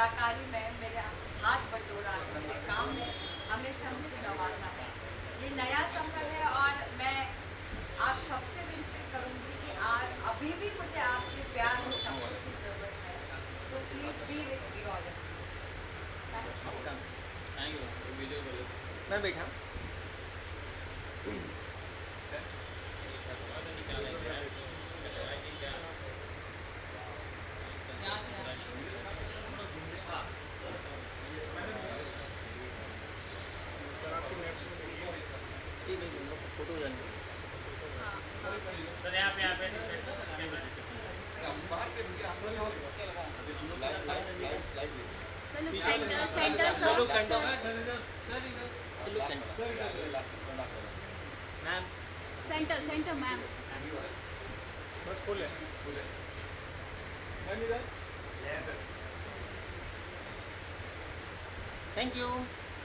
कलाकारी में मेरे हाथ बटोरा है, मेरे काम में हमेशा मुझे नवाजा है। ये नया सफ़र है और मैं आप सबसे विनती करूँगी कि आज अभी भी मुझे आपके प्यार और सपोर्ट की ज़रूरत है। So please be with me all. मैं बैठा फोटो सेंटर मैम बस फुल है thank you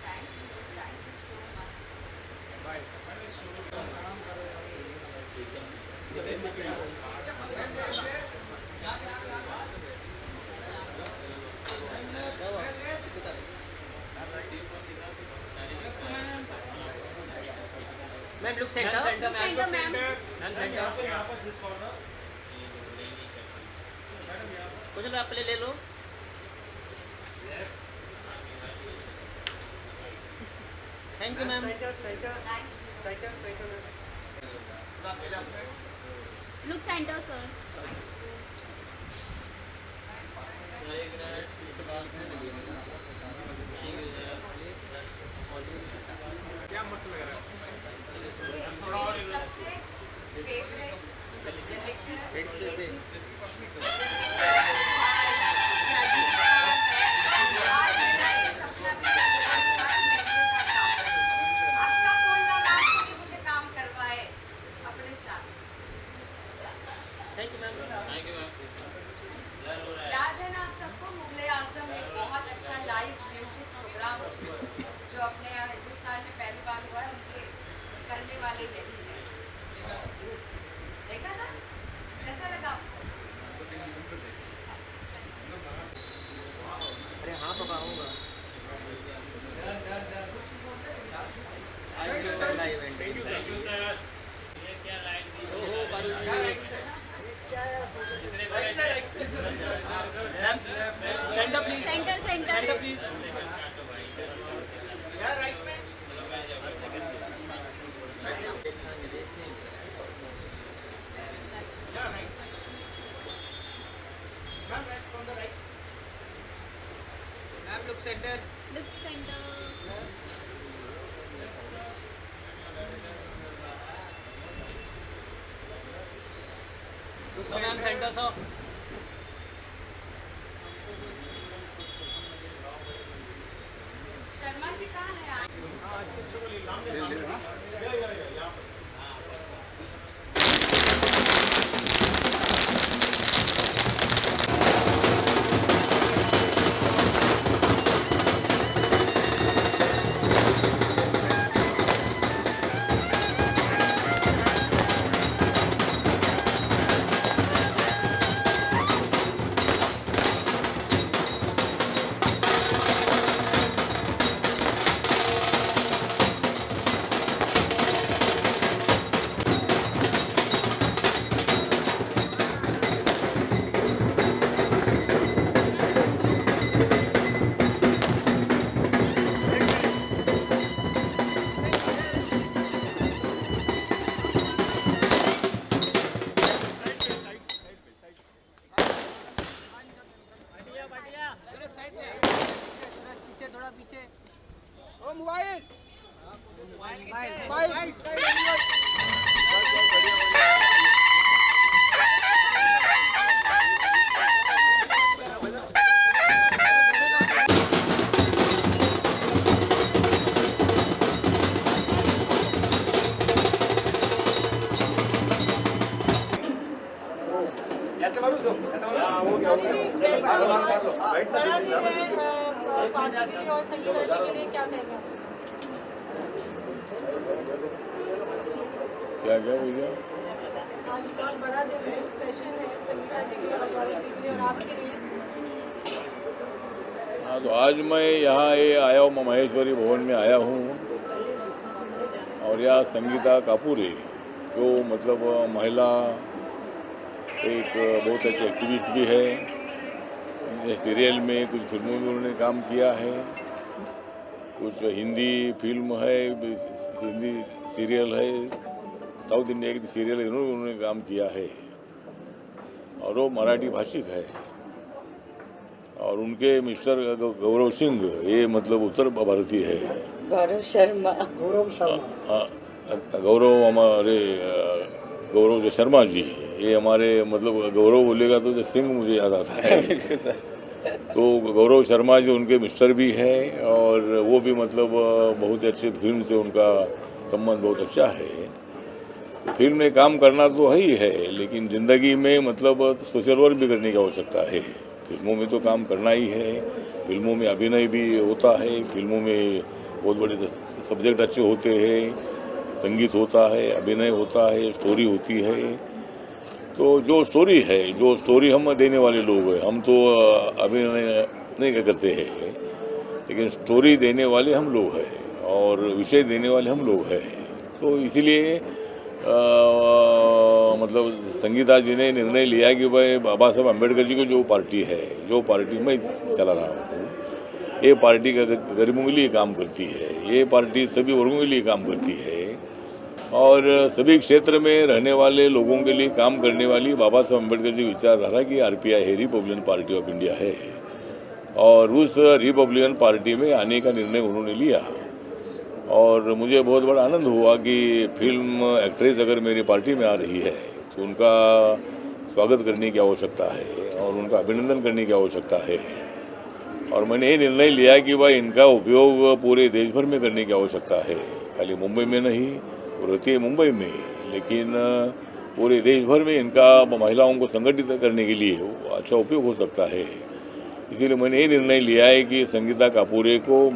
thank you so much. Bye ma'am look centre centre ma'am कुछ आप ले लो thank you ma'am look centre sir क्या मस्त लग रहा मेरी सबसे favourite director thank you ma'am याद है ना आप सबको मुगले आजम एक बहुत अच्छा लाइव म्यूजिक प्रोग्राम जो अपने यहाँ हिंदुस्तान में पहली बार हुआ है, उनके करने वाले यही है। देखा था कैसा लगा आपको? अरे हाँ पापा आऊँगा centre please centre please ma'am look centre ma'am centre so Sharma ji कहाँ है आप? और संगीत के लिए क्या कहेंगे? क्या क्या भैया आज बहुत बड़ा दिन है, स्पेशल है संगीता जी के लिए और गौरव जी के लिए और आपके लिए। हाँ, तो आज मैं यहाँ आया हूँ, महेश्वरी भवन में आया हूँ और यहाँ संगीता कापूरे जो मतलब महिला एक बहुत अच्छी एक्टिविस्ट भी है। सीरियल में कुछ फिल्मों में उन्होंने काम किया है, कुछ हिंदी फिल्म है, हिंदी सीरियल है, साउथ इंडिया की सीरियल है, उन्होंने काम किया है और वो मराठी भाषिक है। और उनके मिस्टर गौरव सिंह ये मतलब उत्तर भारतीय है। गौरव हमारे गौरव जो शर्मा जी, ये हमारे मतलब गौरव बोलेगा तो सिंह मुझे याद आता है। तो गौरव शर्मा जी उनके मिस्टर भी हैं और वो भी मतलब बहुत अच्छे फिल्म से उनका संबंध बहुत अच्छा है। फिल्म में काम करना तो है ही है, लेकिन ज़िंदगी में मतलब सोशल वर्क भी करने की आवश्यकता है। फिल्मों में तो काम करना ही है, फिल्मों में अभिनय भी होता है, फिल्मों में बहुत बड़े सब्जेक्ट अच्छे होते हैं, संगीत होता है, अभिनय होता है, स्टोरी होती है। तो जो स्टोरी है, जो स्टोरी हम देने वाले लोग हैं, हम तो अभिनय नहीं करते हैं, लेकिन स्टोरी देने वाले हम लोग हैं और विषय देने वाले हम लोग हैं। तो इसीलिए मतलब संगीता जी ने निर्णय लिया कि भाई बाबा साहब अम्बेडकर जी को जो पार्टी है, जो पार्टी मैं चला रहा हूँ, ये पार्टी गरीबों के लिए काम करती है, ये पार्टी सभी वर्गों के लिए काम करती है और सभी क्षेत्र में रहने वाले लोगों के लिए काम करने वाली बाबा साहब अम्बेडकर जी विचारधारा की RPI है, रिपब्लिकन पार्टी ऑफ इंडिया है। और उस रिपब्लिकन पार्टी में आने का निर्णय उन्होंने लिया और मुझे बहुत बड़ा आनंद हुआ कि फिल्म एक्ट्रेस अगर मेरी पार्टी में आ रही है तो उनका स्वागत करने की आवश्यकता है और उनका अभिनंदन करने की आवश्यकता है। और मैंने ये निर्णय लिया कि भाई इनका उपयोग पूरे देश भर में करने की आवश्यकता है, खाली मुंबई में नहीं, वो रहती है मुंबई में, लेकिन पूरे देश भर में इनका महिलाओं को संगठित करने के लिए अच्छा उपयोग हो सकता है। इसीलिए मैंने ये निर्णय लिया है कि संगीता कापूरे को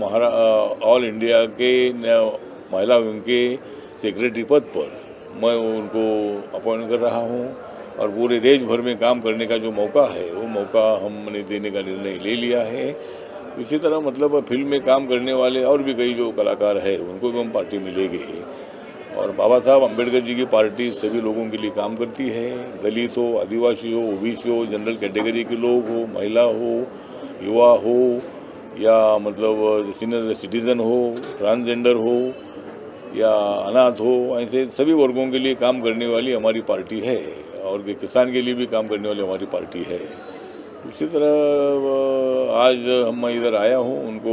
ऑल इंडिया के महिला विंग के सेक्रेटरी पद पर मैं उनको अपॉइंट कर रहा हूँ और पूरे देश भर में काम करने का जो मौका है वो मौका हमने देने का निर्णय ले लिया है। इसी तरह मतलब फिल्म में काम करने वाले और भी कई जो कलाकार हैं उनको भी हम पार्टी में लेंगे। और बाबा साहब अम्बेडकर जी की पार्टी सभी लोगों के लिए काम करती है, दलित हो, आदिवासी हो, OBC हो, जनरल कैटेगरी के लोग हो, महिला हो, युवा हो या मतलब सीनियर सिटीज़न हो, ट्रांसजेंडर हो या अनाथ हो, ऐसे सभी वर्गों के लिए काम करने वाली हमारी पार्टी है और किसान के लिए भी काम करने वाली हमारी पार्टी है। इसी तरह आज हम मैं इधर आया हूँ, इनको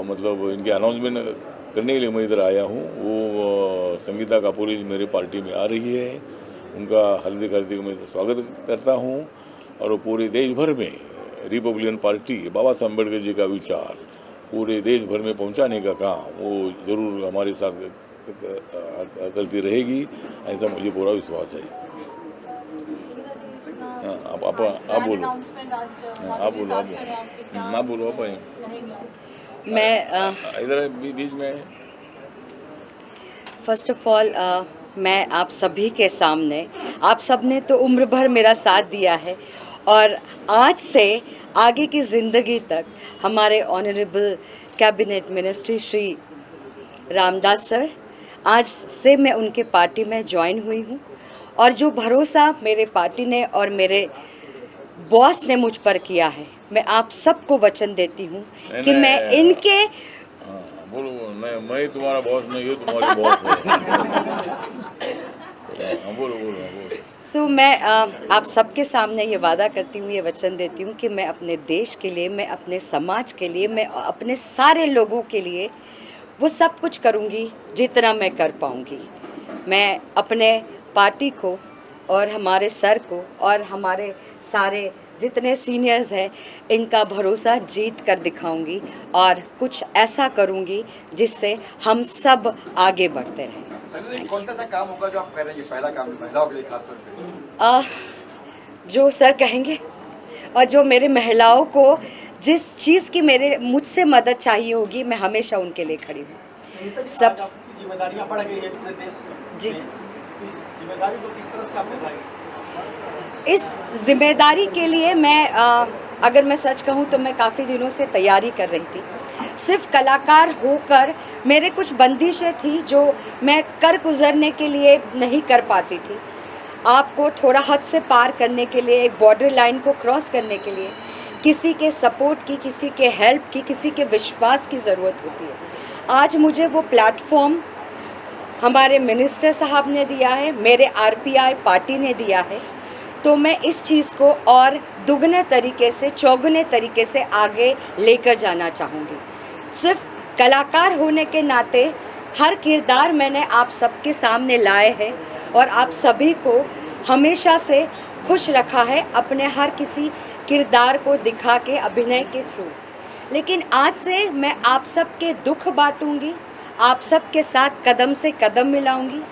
मतलब इनके अनाउंसमेंट करने के लिए मैं इधर आया हूँ। वो संगीता कापूरे जी मेरी पार्टी में आ रही है, उनका हार्दिक मैं स्वागत करता हूँ और वो पूरे देश भर में रिपब्लिकन पार्टी बाबा साहब अम्बेडकर जी का विचार पूरे देश भर में पहुँचाने का काम वो ज़रूर हमारे साथ करती रहेगी, ऐसा मुझे पूरा विश्वास है। आप बोलो, आप बोलो मैं इधर बीच में। फर्स्ट ऑफ ऑल मैं आप सभी के सामने, आप सब ने तो उम्र भर मेरा साथ दिया है और आज से आगे की ज़िंदगी तक हमारे honourable cabinet ministry Shri Ramdas sir, आज से मैं उनके पार्टी में ज्वाइन हुई हूँ और जो भरोसा मेरे पार्टी ने और मेरे बॉस ने मुझ पर किया है, मैं आप सबको वचन देती हूँ कि मैं इनके बोलो, मैं तुम्हारा बॉस नहीं हूँ, तुम्हारी बॉस हूँ। बोलो। सो मैं आप सबके सामने ये वादा करती हूँ, ये वचन देती हूँ कि मैं अपने देश के लिए, मैं अपने समाज के लिए, मैं अपने सारे लोगों के लिए वो सब कुछ करूँगी जितना मैं कर पाऊँगी। मैं अपने पार्टी को और हमारे सर को और हमारे सारे जितने सीनियर्स हैं इनका भरोसा जीत कर दिखाऊंगी और कुछ ऐसा करूंगी जिससे हम सब आगे बढ़ते रहें। कौन सा काम होगा जो आप कर रहे हैं, पहला काम महिलाओं के लिए खासतौर पे? जो सर कहेंगे और जो मेरे महिलाओं को जिस चीज़ की मुझसे मदद चाहिए होगी, मैं हमेशा उनके लिए खड़ी हूँ। सब जिम्मेदारियां बढ़ गई है पूरे देश जी, में, तो इस जिम्मेदारी को किस तरह से आप निभाएंगे? इस जिम्मेदारी के लिए मैं अगर मैं सच कहूँ तो मैं काफ़ी दिनों से तैयारी कर रही थी। सिर्फ कलाकार होकर मेरे कुछ बंदिशें थी जो मैं कर गुजरने के लिए नहीं कर पाती थी। आपको थोड़ा हद से पार करने के लिए, एक बॉर्डर लाइन को क्रॉस करने के लिए किसी के सपोर्ट की, किसी के हेल्प की, किसी के विश्वास की ज़रूरत होती है। आज मुझे वो प्लेटफॉर्म हमारे मिनिस्टर साहब ने दिया है, मेरे आरपीआई पार्टी ने दिया है, तो मैं इस चीज़ को और दुगने तरीके से, चौगुने तरीके से आगे लेकर जाना चाहूँगी। सिर्फ कलाकार होने के नाते हर किरदार मैंने आप सबके सामने लाए हैं और आप सभी को हमेशा से खुश रखा है अपने हर किसी किरदार को दिखा के, अभिनय के थ्रू। लेकिन आज से मैं आप सबके दुख बांटूंगी, आप सबके साथ कदम से कदम मिलाऊंगी।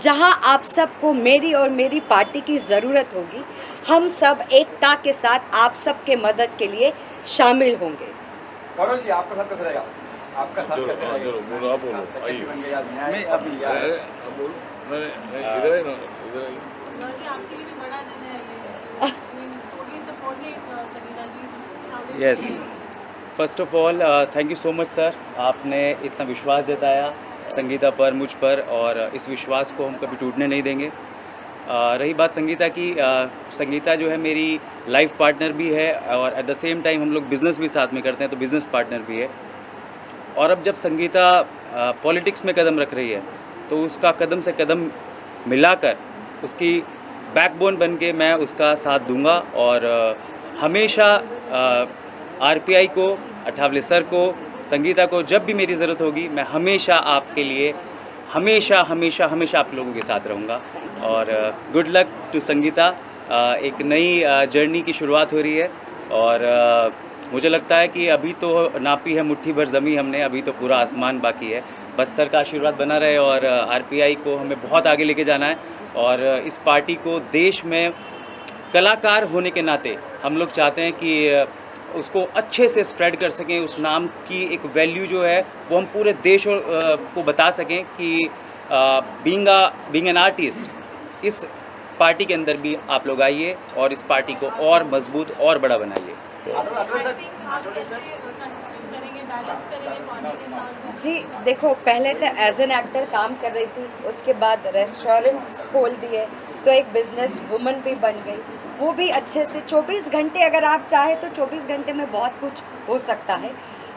जहां आप सबको मेरी और मेरी पार्टी की ज़रूरत होगी, हम सब एकता के साथ आप सबके मदद के लिए शामिल होंगे। पारुल जी, आपका साथ कैसा रहेगा? आपका साथ कैसा रहेगा? बोलो, बोलो, आप बोलो, आइए। बन गया, न्याय अभी अरे, आप बोलो, नहीं, इधर है ना, इधर आइए। जी, आपके लिए भी बड़ा दिन है ये। Totally supporting Sangeeta ji. Yes, first of all thank you so much sir, आपने इतना विश्वास जताया संगीता पर, मुझ पर, और इस विश्वास को हम कभी टूटने नहीं देंगे। रही बात संगीता की, संगीता जो है मेरी लाइफ पार्टनर भी है और एट द सेम टाइम हम लोग बिज़नेस भी साथ में करते हैं, तो बिज़नेस पार्टनर भी है। और अब जब संगीता पॉलिटिक्स में कदम रख रही है तो उसका कदम से कदम मिलाकर उसकी बैकबोन बन के मैं उसका साथ दूंगा। और हमेशा आरपीआई को, अठावले सर को, संगीता को जब भी मेरी ज़रूरत होगी मैं हमेशा आपके लिए, हमेशा हमेशा हमेशा आप लोगों के साथ रहूँगा। और गुड लक टू संगीता, एक नई जर्नी की शुरुआत हो रही है और मुझे लगता है कि अभी तो नापी है मुट्ठी भर ज़मीं हमने, अभी तो पूरा आसमान बाकी है। बस सर का आशीर्वाद बना रहे और आरपीआई को हमें बहुत आगे लेके जाना है। और इस पार्टी को देश में कलाकार होने के नाते हम लोग चाहते हैं कि उसको अच्छे से स्प्रेड कर सकें, उस नाम की एक वैल्यू जो है वो हम पूरे देश को बता सकें कि बीइंग एन आर्टिस्ट इस पार्टी के अंदर भी आप लोग आइए और इस पार्टी को और मजबूत और बड़ा बनाइए। जी देखो, पहले तो एज एन एक्टर काम कर रही थी, उसके बाद रेस्टोरेंट खोल दिए तो एक बिजनेस वुमन भी बन गई, वो भी अच्छे से 24 घंटे अगर आप चाहे तो 24 घंटे में बहुत कुछ हो सकता है।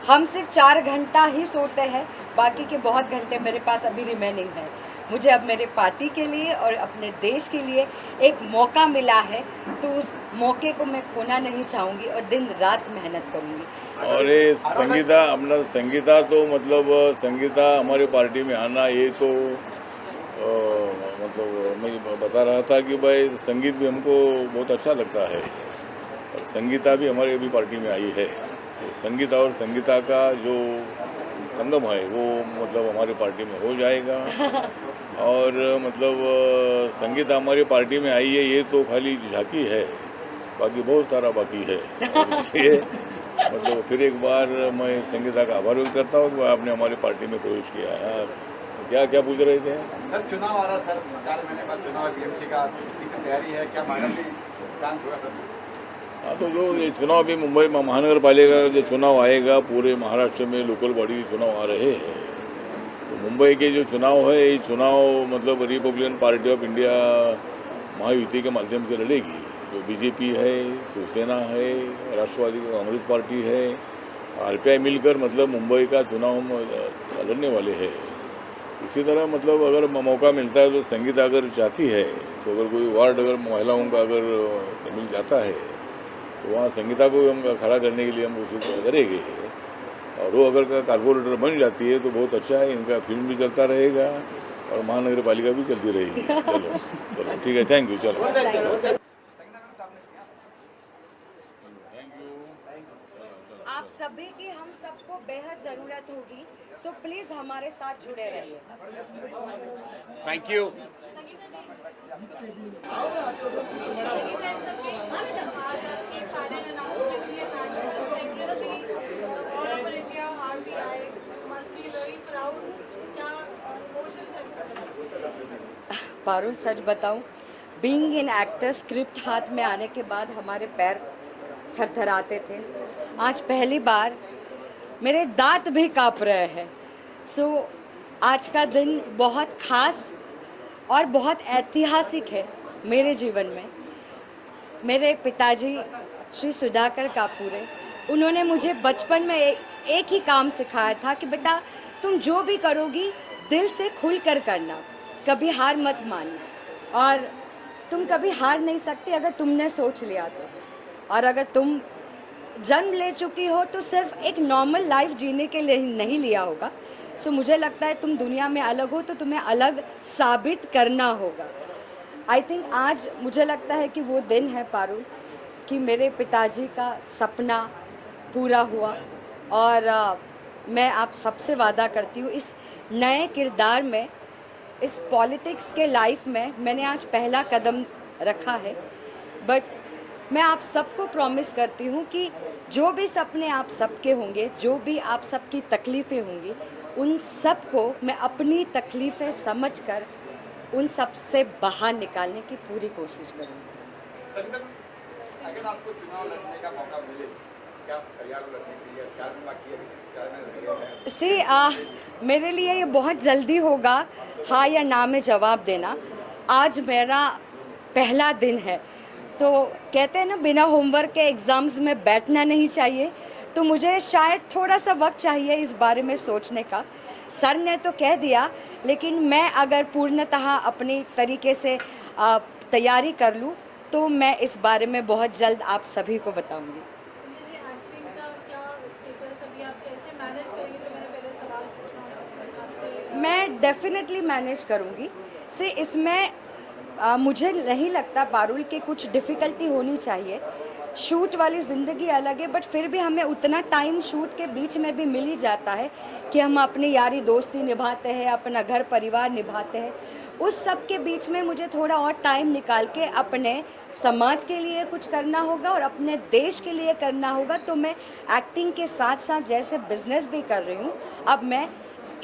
हम सिर्फ 4 घंटा ही सोते हैं, बाकी के बहुत घंटे मेरे पास अभी रिमेनिंग है। मुझे अब मेरे पार्टी के लिए और अपने देश के लिए एक मौका मिला है, तो उस मौके को मैं खोना नहीं चाहूँगी और दिन रात मेहनत करूँगी। और ये संगीता, अपना संगीता तो मतलब संगीता हमारे पार्टी में आना, ये तो मतलब मैं बता रहा था कि भाई संगीत भी हमको बहुत अच्छा लगता है और संगीता भी हमारे अभी पार्टी में आई है। तो संगीता और संगीता का जो संगम है वो मतलब हमारे पार्टी में हो जाएगा। और मतलब संगीता हमारी पार्टी में आई है, ये तो खाली झांकी है, बाकी बहुत सारा बाकी है। इसलिए मतलब फिर एक बार मैं संगीता का आभार व्यक्त करता हूँ कि आपने हमारी पार्टी में प्रवेश किया है। क्या क्या पूछ रहे थे सर? चुनाव आ रहा सर, 4 महीने बाद चुनाव, बीएमसी का कितनी तैयारी है, क्या मायना भी चांस होगा सर? हाँ, तो जो ये चुनाव भी मुंबई महानगर पालिका का जो चुनाव आएगा, पूरे महाराष्ट्र में लोकल बॉडी चुनाव आ रहे हैं। तो मुंबई के जो चुनाव है, ये चुनाव मतलब Republican party of India Mahayuti के माध्यम से लड़ेगी। जो बीजेपी है, शिवसेना है, राष्ट्रवादी कांग्रेस पार्टी है, आरपीआई मिलकर मतलब मुंबई का चुनाव लड़ने वाले हैं। इसी तरह मतलब अगर मौका मिलता है तो संगीता अगर चाहती है तो अगर कोई वार्ड अगर महिलाओं का अगर मिल जाता है तो वहाँ संगीता को हम खड़ा करने के लिए हम कोशिश करेंगे। और वो अगर कारपोरेटर बन जाती है तो बहुत अच्छा है, इनका फिल्म भी चलता रहेगा और महानगर पालिका भी चलती रहेगी। चलो चलो ठीक है, थैंक यू। चलो आप सभी की हम सबको बेहद ज़रूरत होगी, सो प्लीज़ हमारे साथ जुड़े रहिए। Thank you. पारुल, सच बताऊं, बीइंग एन एक्टर, स्क्रिप्ट हाथ में आने के बाद हमारे पैर थरथराते थे। आज पहली बार मेरे दांत भी काँप रहे हैं। सो आज का दिन बहुत ख़ास और बहुत ऐतिहासिक है मेरे जीवन में। मेरे पिताजी श्री सुधाकर कापूरे, उन्होंने मुझे बचपन में एक ही काम सिखाया था कि बेटा तुम जो भी करोगी दिल से खुल कर करना, कभी हार मत मानना, और तुम कभी हार नहीं सकती अगर तुमने सोच लिया तो। और अगर तुम जन्म ले चुकी हो तो सिर्फ एक नॉर्मल लाइफ जीने के लिए नहीं लिया होगा। सो मुझे लगता है तुम दुनिया में अलग हो तो तुम्हें अलग साबित करना होगा। आई थिंक आज मुझे लगता है कि वो दिन है पारुल कि मेरे पिताजी का सपना पूरा हुआ, और मैं आप सबसे वादा करती हूँ इस नए किरदार में, इस पॉलिटिक्स के लाइफ में मैंने आज पहला कदम रखा है। बट मैं आप सबको प्रॉमिस करती हूँ कि जो भी सपने आप सबके होंगे, जो भी आप सबकी तकलीफ़ें होंगी, उन सब को मैं अपनी तकलीफ़ें समझकर उन सब से बाहर निकालने की पूरी कोशिश करूँगी। संगठन, अगर आपको चुनाव लड़ने का मौका मिले, क्या आप तैयार हो लड़ने के लिए? 4 दिन बाकी है, 4 महीने लगे हैं। मेरे लिए ये बहुत जल्दी होगा हाँ या ना में जवाब देना। आज मेरा पहला दिन है, तो कहते हैं ना बिना होमवर्क के एग्ज़ाम्स में बैठना नहीं चाहिए, तो मुझे शायद थोड़ा सा वक्त चाहिए इस बारे में सोचने का। सर ने तो कह दिया, लेकिन मैं अगर पूर्णतः अपनी तरीके से तैयारी कर लूँ तो मैं इस बारे में बहुत जल्द आप सभी को बताऊँगी। जी, एक्टिंग का क्या स्टेटस अभी आप कैसे मैनेज करेंगे? जो मैंने पहले सवाल पूछा आपसे। मैं डेफिनेटली मैनेज करूँगी। से इसमें मुझे नहीं लगता पारुल कि कुछ डिफ़िकल्टी होनी चाहिए। शूट वाली ज़िंदगी अलग है, बट फिर भी हमें उतना टाइम शूट के बीच में भी मिल ही जाता है कि हम अपनी यारी दोस्ती निभाते हैं, अपना घर परिवार निभाते हैं। उस सब के बीच में मुझे थोड़ा और टाइम निकाल के अपने समाज के लिए कुछ करना होगा और अपने देश के लिए करना होगा। तो मैं एक्टिंग के साथ साथ जैसे बिजनेस भी कर रही हूँ, अब मैं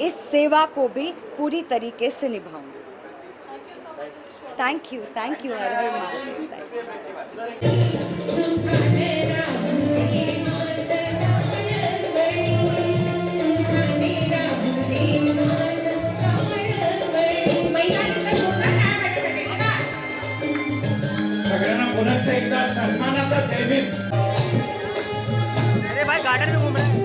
इस सेवा को भी पूरी तरीके से निभाऊंगी। थैंक यू, हर हर महादेव। सगळ्यांना पुन्हा एकदा सन्मानाचा देवीन। अरे भाई गार्डन में घूम रहा है।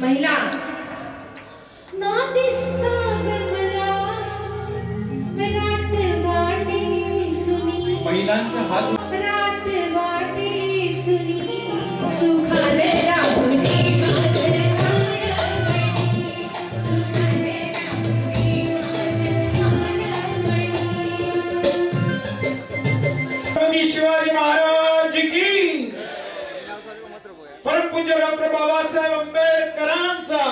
महिला ना दिसता मला रात वाटे सुनी, महिलांचा हात रात वाटे सुनी, सुखाले राहुनी माझे प्राणमणी, सुखाले राहुनी माझे प्राणमणी। शिवाजी महाराज की, परमपूज्य डॉक्टर बाबासाहेब आंबेडकरांचा,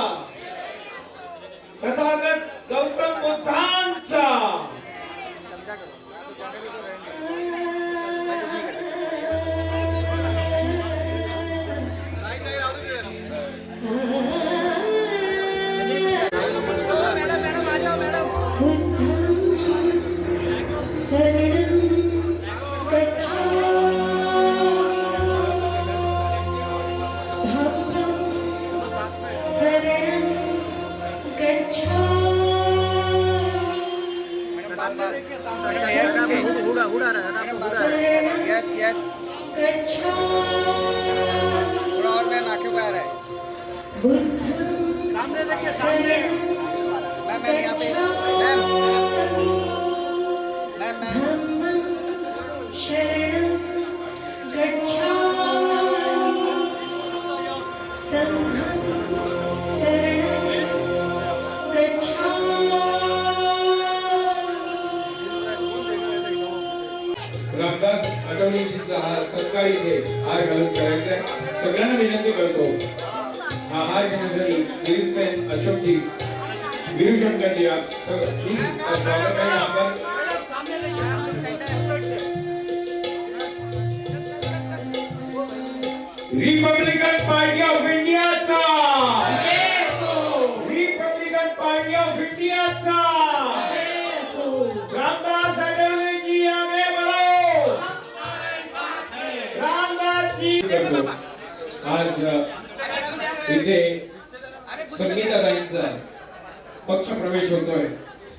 तथागत गौतम बुद्धांचा, उड़ा रहा है। यस यस, थोड़ा और मैम आंखें पे आ रहा है। सामने देखिए, सामने मैम यहाँ पे, मैम शरणं गच्छामि, संघं शरणं गच्छामि। संस्कारी इथे हार घालून करायचंय. सगळ्यांना विनंती करतो हा हार घेण्यासाठी दिलीप सेन, अशोकजी, वीरशंकरजी आप सगळी स्वागत आहे. आपण रिपब्लिकन पार्टी ऑफ इंडियाचा, रिपब्लिकन पार्टी ऑफ इंडियाचा रामदास आठवलेजी आगे बढ़ो. रामदास जी आज इथे संगीताताईंचा पक्ष प्रवेश होतोय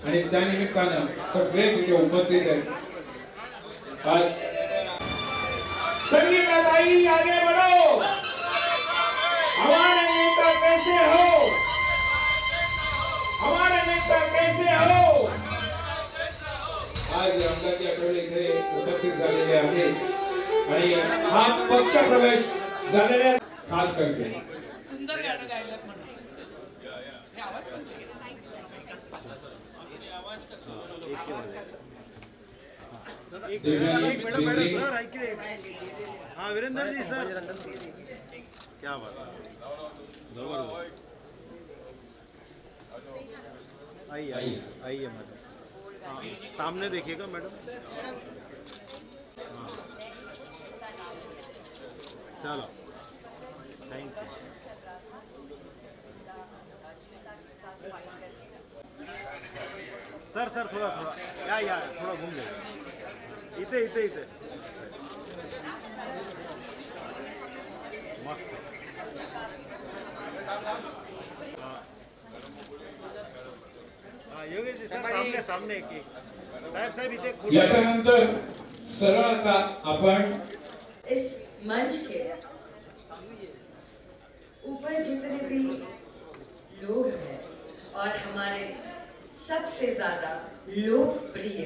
आणि त्या निमित्तानं सगळे तिथे उपस्थित आहेत. आज संगीताताई आगे बढ़ो. हमारे नेता कैसे हो, हमारे नेता कैसे हो. आज रामदासजी आठवले इथे उपस्थित झालेले आहेत आणि हा पक्ष प्रवेश झालेल्या खास करते. सुंदर गाणं गायलं म्हणून हाँ वीरेंद्र जी सर, क्या बात आइए आइए आइए मैडम. हाँ, सामने देखिएगा मैडम. हाँ. चलो थैंक यू. सर सर थोड़ा थोड़ा या थोड़ा घूम जाइए. इथे इथे इथे मस्त. हाँ योगेश जी सर सामने सामने एक साहेब इथे याच्यानंतर सरळ आता आपण इस मंच के ऊपर जितने भी लोग हैं और हमारे सबसे ज्यादा लोकप्रिय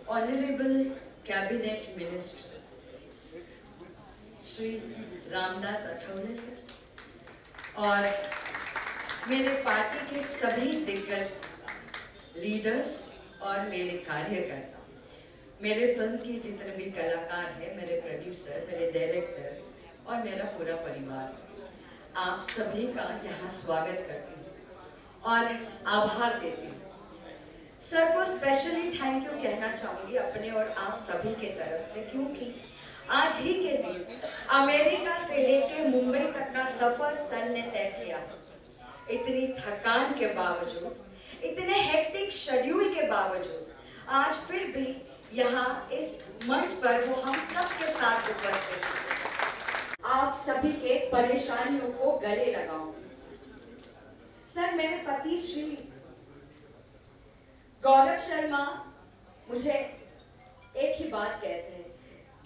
honourable cabinet minister Shri Ramdas Athawale sir और मेरे पार्टी के सभी दिग्गज लीडर्स और मेरे कार्यकर्ता, मेरे फिल्म के जितने भी कलाकार हैं, मेरे प्रोड्यूसर, मेरे डायरेक्टर और मेरा पूरा परिवार, आप सभी का यहाँ स्वागत करती हूँ और आभार देती हूँ. सर को स्पेशली थैंक यू कहना चाहूँगी अपने और आप सभी के तरफ से, क्योंकि आज ही के दिन अमेरिका से लेके मुंबई तक का सफर सर ने तय किया. इतनी थकान के बावजूद, इतने हेक्टिक शेड्यूल के बावजूद आज फिर भी यहाँ इस मंच पर वो हम सब के साथ उपस्थित हैं. आप सभी के परेशानियों को गले लगाऊंगी. सर मेरे पति श्री गौरव शर्मा मुझे एक ही बात कहते हैं.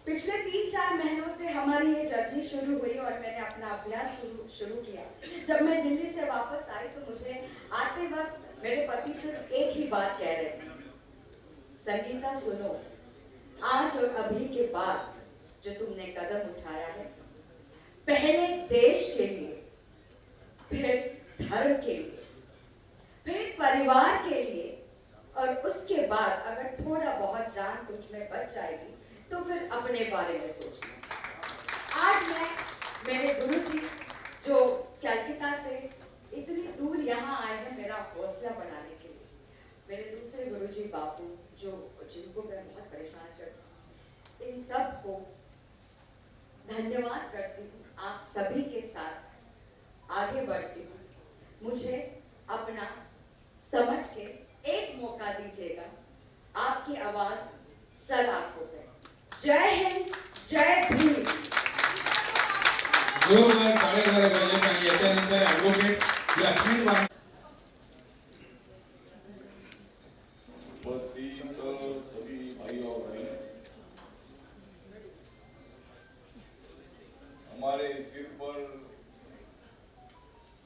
पिछले 3-4 महीनों से हमारी ये जर्नी शुरू हुई और मैंने अपना अभ्यास शुरू किया. जब मैं दिल्ली से वापस आई तो मुझे आते वक्त मेरे पति सिर्फ एक ही बात कह रहे थे, संगीता सुनो, आज और अभी के बाद जो तुमने कदम उठाया है, पहले देश के लिए, फिर धर्म के लिए, फिर परिवार के लिए और उसके बाद अगर थोड़ा बहुत जान तुझ में बच जाएगी तो फिर अपने बारे में सोचना. आज मैं मेरे गुरुजी जो कलकत्ता से इतनी दूर यहाँ आए हैं मेरा हौसला बढ़ाने के लिए, मेरे दूसरे गुरुजी बापू जिनको मैं बहुत परेशान करती हूँ, इन सब को धन्यवाद करती हूँ. आप सभी के साथ आगे बढ़ती हूँ. मुझे अपना समझ के एक मौका दीजिएगा. आपकी आवाज सलाखों पे. जय हिंद, जय भीम. जोरदार टाळ्या झाल्या पाहिजेत आणि याच्यानंतर ॲडव्होकेट यास्मीन वाघ. उपस्थित सभी भाई और बहन, हमारे सिर पर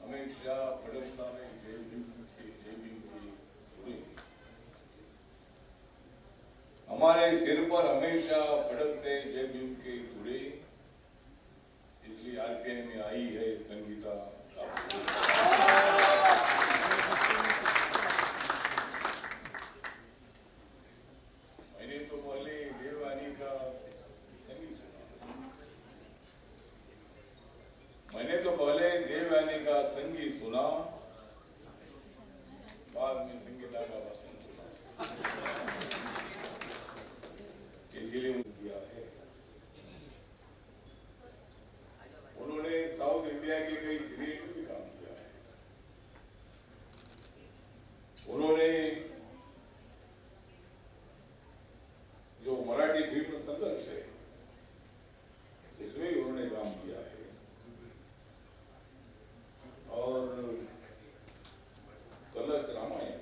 हमेशा फड़कता है जय भीम की धुरी. हमारे सिर पर हमेशा फड़कते जय भीम के धुरे. इसलिए आरपीआई में आई है संगीता. मैंने तो पहले देववानी का संगीत सुना, मैंने तो पहले देवयानी का संगीत सुना, बाद में संगीता का भाषण सुना, इसके लिए मुझे दिया है। उन्होंने साउथ इंडिया के कई सीरियल में भी काम किया है। उन्होंने जो मराठी फिल्म संघर्ष है इसमें भी उन्होंने काम किया है। और कलश रामायण,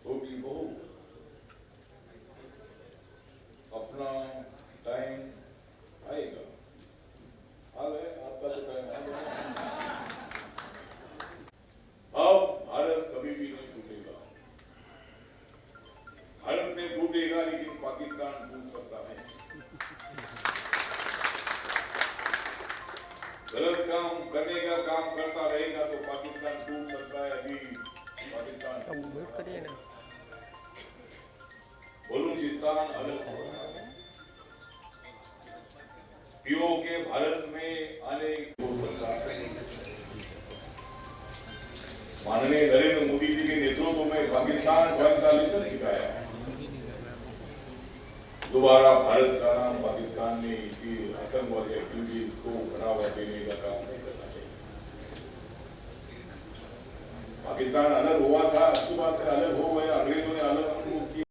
छोटी बहू, अपना टाइम आएगा, आ गए आपका तो टाइम आ गया। अब भारत कभी भी नहीं टूटेगा। भारत में टूटेगा लेकिन पाकिस्तान टूट सकता है। गलत काम करने का काम करता रहेगा तो पाकिस्तान टूट सकता है। अभी पाकिस्तान बलूचिस्तान अलग हो रहा है। पीओके भारत में आने को सरकार माननीय नरेंद्र मोदी जी के नेतृत्व में पाकिस्तान 45 सिखाया है। दोबारा भारत का नाम पाकिस्तान में इसी आतंकवादी एक्टिविटीज को बढ़ावा देने का काम नहीं करना चाहिए। पाकिस्तान अलग हुआ था